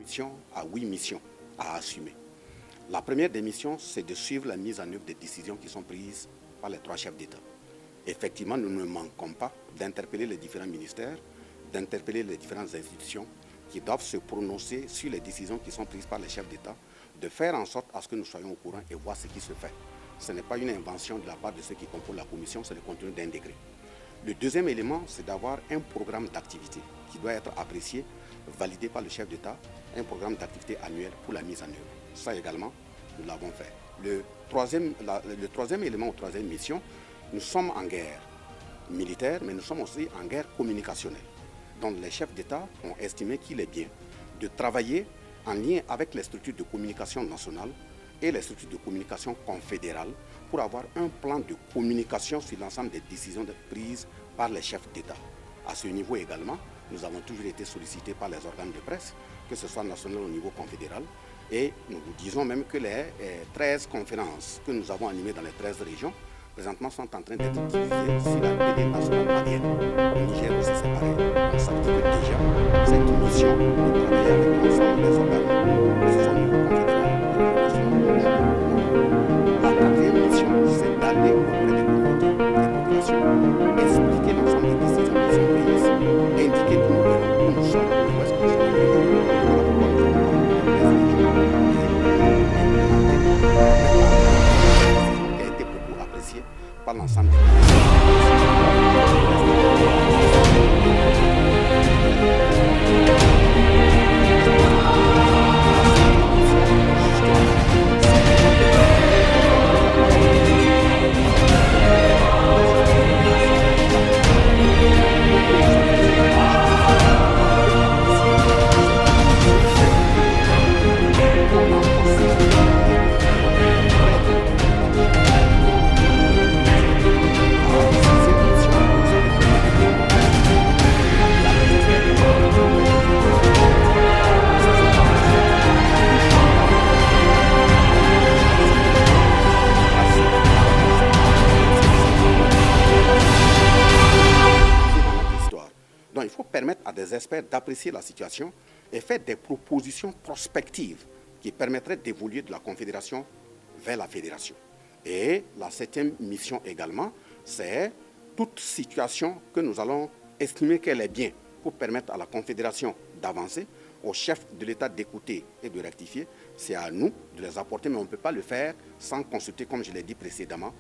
Commission a 8 missions à assumer. La première des missions, c'est de suivre la mise en œuvre des décisions qui sont prises par les 3 chefs d'État. Effectivement, nous ne manquons pas d'interpeller les différents ministères, d'interpeller les différentes institutions qui doivent se prononcer sur les décisions qui sont prises par les chefs d'État, de faire en sorte à ce que nous soyons au courant et voir ce qui se fait. Ce n'est pas une invention de la part de ceux qui composent la commission, c'est le contenu d'un décret. Le deuxième élément, c'est d'avoir un programme d'activité qui doit être apprécié, validé par le chef d'État, un programme d'activité annuel pour la mise en œuvre. Ça également, nous l'avons fait. Le troisième élément ou troisième mission, nous sommes en guerre militaire, mais nous sommes aussi en guerre communicationnelle. Donc les chefs d'État ont estimé qu'il est bien de travailler en lien avec les structures de communication nationale et les structures de communication confédérales pour avoir un plan de communication sur l'ensemble des décisions prises par les chefs d'État. À ce niveau également, nous avons toujours été sollicités par les organes de presse, que ce soit national au niveau confédéral, et nous vous disons même que les 13 conférences que nous avons animées dans les 13 régions, présentement sont en train d'être diffusées sur la télé nationale malienne. Le Niger aussi c'est pareil. On s'active déjà cette mission de travailler avec l'ensemble des organes, que ce soit au niveau confédéral, la quatrième mission, c'est d'aller auprès des communautés, des populations, expliquer l'ensemble des décisions qui sont prises, indiquer où nous sommes, où est-ce que nous sommes, voilà pourquoi nous sommes dans les régions qui a été beaucoup appréciée par l'ensemble des Donc il faut permettre à des experts d'apprécier la situation et faire des propositions prospectives qui permettraient d'évoluer de la confédération vers la fédération. Et la 7e mission également, c'est toute situation que nous allons estimer qu'elle est bien pour permettre à la confédération d'avancer, au chef de l'État d'écouter et de rectifier. C'est à nous de les apporter, mais on ne peut pas le faire sans consulter, comme je l'ai dit précédemment,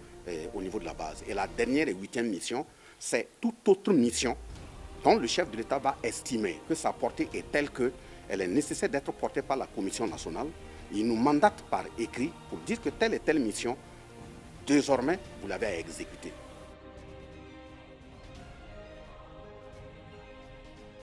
au niveau de la base. Et la dernière et 8e mission, c'est toute autre mission dont le chef de l'État va estimer que sa portée est telle qu'elle est nécessaire d'être portée par la Commission nationale. Il nous mandate par écrit pour dire que telle et telle mission, désormais, vous l'avez à exécuter.